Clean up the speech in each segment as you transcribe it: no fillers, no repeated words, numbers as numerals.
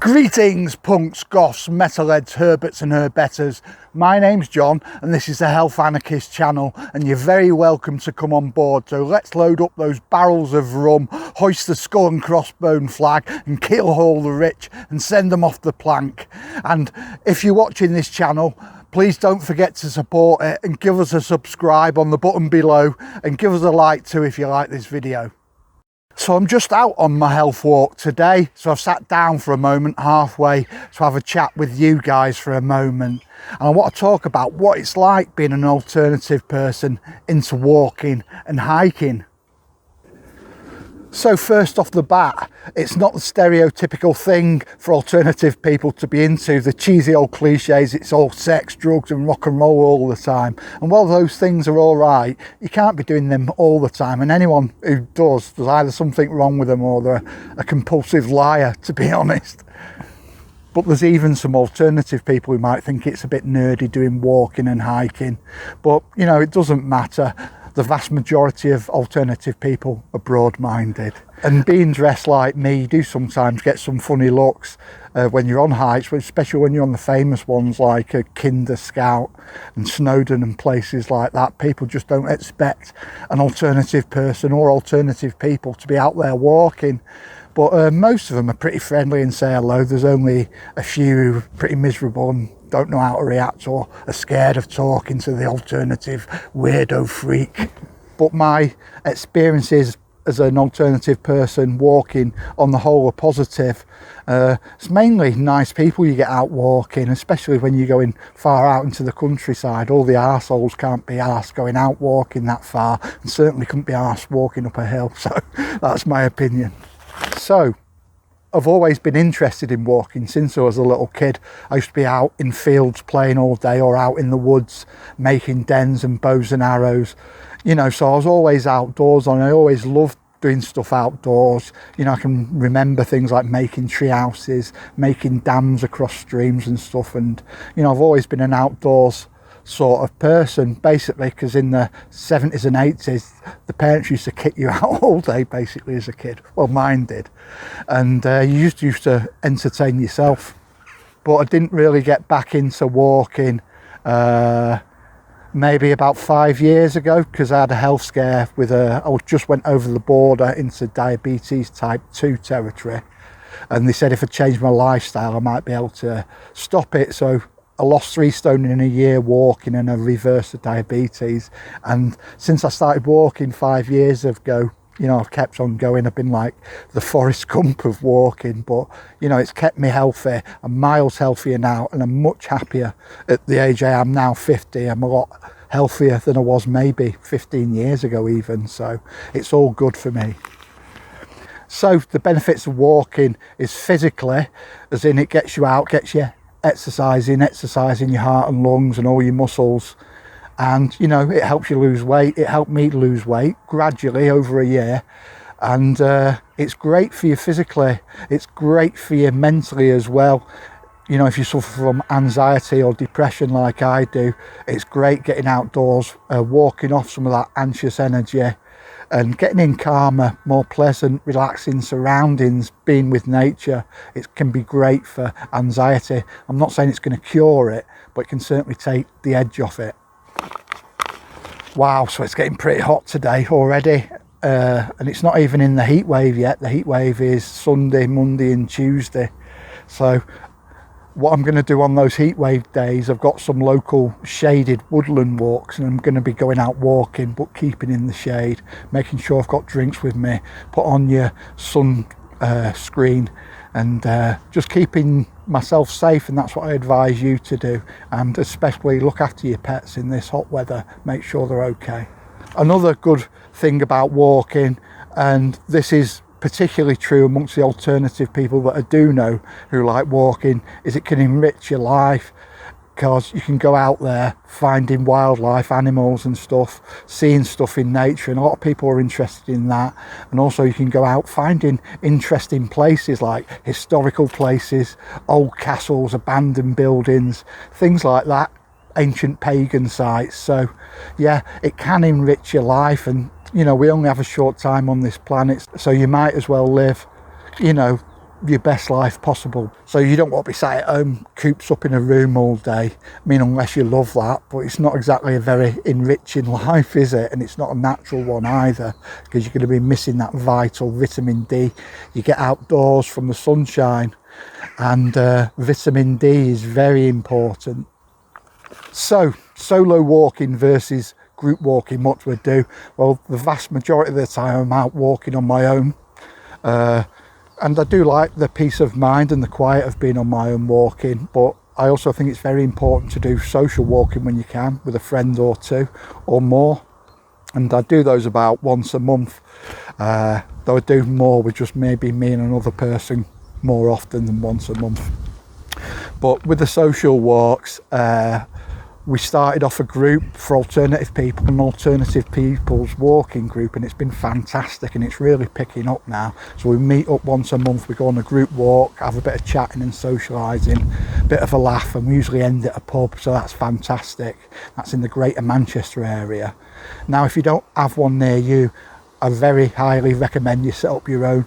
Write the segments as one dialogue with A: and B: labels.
A: Greetings punks, goths, metalheads, herberts and herbetters. My name's John and this is the Health Anarchist channel and you're very welcome to come on board. So let's load up those barrels of rum, hoist the skull and crossbone flag and kill all the rich and send them off the plank. And if you're watching this channel, please don't forget to support it and give us a subscribe on the button below and give us a like too if you like this video. So I'm just out on my health walk today, so I've sat down for a moment halfway to have a chat with you guys for a moment, and I want to talk about what it's like being an alternative person into walking and hiking. So first off the bat, it's not the stereotypical thing for alternative people to be into, the cheesy old cliches, it's all sex, drugs and rock and roll all the time. And while those things are all right, you can't be doing them all the time. And anyone who does, there's either something wrong with them or they're a compulsive liar, to be honest. But there's even some alternative people who might think it's a bit nerdy doing walking and hiking. But, you know, it doesn't matter. The vast majority of alternative people are broad-minded. And being dressed like me, you do sometimes get some funny looks when you're on hikes, especially when you're on the famous ones like Kinder Scout and Snowdon and places like that. People just don't expect an alternative person or alternative people to be out there walking. But most of them are pretty friendly and say hello. There's only a few who are pretty miserable and don't know how to react or are scared of talking to the alternative weirdo freak. But my experiences as an alternative person walking on the whole are positive. It's mainly nice people you get out walking, especially when you're going far out into the countryside. All the arseholes can't be arsed going out walking that far and certainly couldn't be arsed walking up a hill. So that's my opinion. So I've always been interested in walking since I was a little kid. I used to be out in fields playing all day or out in the woods making dens and bows and arrows, you know, so I was always outdoors and I always loved doing stuff outdoors. You know, I can remember things like making tree houses, making dams across streams and stuff, and you know, I've always been an outdoors sort of person, basically, because in the 70s and 80s the parents used to kick you out all day basically as a kid. Well, mine did, and you used to entertain yourself. But I didn't really get back into walking maybe about 5 years ago, because I had a health scare with I just went over the border into diabetes type 2 territory, and they said if I changed my lifestyle I might be able to stop it. So I lost 3 stone in a year walking and I reversed the diabetes. And since I started walking 5 years ago, you know, I've kept on going. I've been like the Forrest Gump of walking, but you know, it's kept me healthy. I'm miles healthier now and I'm much happier at the age I am now, 50. I'm a lot healthier than I was maybe 15 years ago even. So it's all good for me. So the benefits of walking is physically, as in it gets you out, gets you exercising your heart and lungs and all your muscles, and you know, it helps you lose weight. It helped me lose weight gradually over a year, and it's great for you physically, it's great for you mentally as well. You know, if you suffer from anxiety or depression like I do, it's great getting outdoors, walking off some of that anxious energy and getting in calmer, more pleasant, relaxing surroundings, being with nature. It can be great for anxiety. I'm not saying it's going to cure it, but it can certainly take the edge off it. Wow, so it's getting pretty hot today already. And it's not even in the heat wave yet. The heat wave is Sunday, Monday and Tuesday. So what I'm going to do on those heat wave days, I've got some local shaded woodland walks and I'm going to be going out walking but keeping in the shade, making sure I've got drinks with me, put on your sun screen, and just keeping myself safe. And that's what I advise you to do, and especially look after your pets in this hot weather, make sure they're okay. Another good thing about walking, and this is particularly true amongst the alternative people that I do know who like walking, is it can enrich your life, because you can go out there finding wildlife, animals and stuff, seeing stuff in nature, and a lot of people are interested in that. And also you can go out finding interesting places like historical places, old castles, abandoned buildings, things like that, ancient pagan sites. So yeah, it can enrich your life, and you know, we only have a short time on this planet, so you might as well live, you know, your best life possible. So you don't want to be sat at home cooped up in a room all day. I mean, unless you love that, but it's not exactly a very enriching life, is it? And it's not a natural one either, because you're going to be missing that vital vitamin D. You get outdoors from the sunshine, and vitamin D is very important. So solo walking versus group walking, what do I do? Well, the vast majority of the time I'm out walking on my own, and I do like the peace of mind and the quiet of being on my own walking, but I also think it's very important to do social walking when you can, with a friend or two or more, and I do those about once a month, though I do more with just maybe me and another person more often than once a month. But with the social walks, we started off a group for alternative people, an alternative people's walking group, and it's been fantastic, and it's really picking up now. So we meet up once a month, we go on a group walk, have a bit of chatting and socialising, a bit of a laugh, and we usually end at a pub, so that's fantastic. That's in the Greater Manchester area. Now, if you don't have one near you, I very highly recommend you set up your own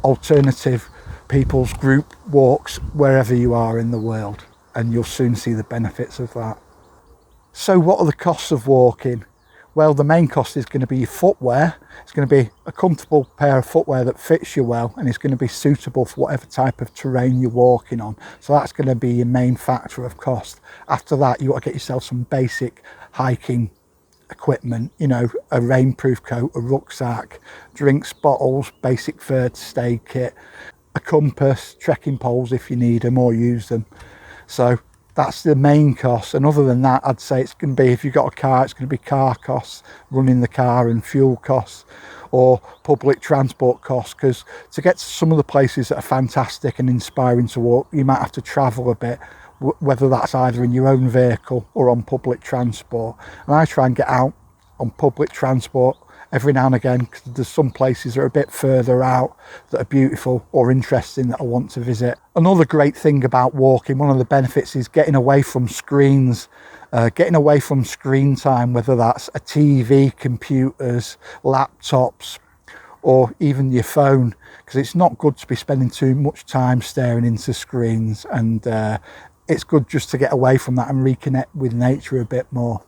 A: alternative people's group walks wherever you are in the world, and you'll soon see the benefits of that. So what are the costs of walking? Well, the main cost is going to be your footwear. It's going to be a comfortable pair of footwear that fits you well, and it's going to be suitable for whatever type of terrain you're walking on. So that's going to be your main factor of cost. After that, you want to get yourself some basic hiking equipment, you know, a rainproof coat, a rucksack, drinks bottles, basic first aid kit, a compass, trekking poles if you need them or use them. So that's the main cost. And other than that, I'd say it's going to be, if you've got a car, it's going to be car costs, running the car, and fuel costs, or public transport costs, because to get to some of the places that are fantastic and inspiring to walk, you might have to travel a bit, whether that's either in your own vehicle or on public transport. And I try and get out on public transport every now and again, because there's some places that are a bit further out that are beautiful or interesting that I want to visit. Another great thing about walking, one of the benefits, is getting away from screens, getting away from screen time, whether that's a TV, computers, laptops, or even your phone, because it's not good to be spending too much time staring into screens, and it's good just to get away from that and reconnect with nature a bit more.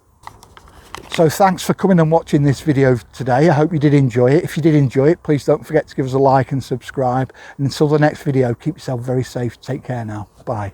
A: So thanks for coming and watching this video today. I hope you did enjoy it. If you did enjoy it, please don't forget to give us a like and subscribe. And until the next video, keep yourself very safe. Take care now. Bye.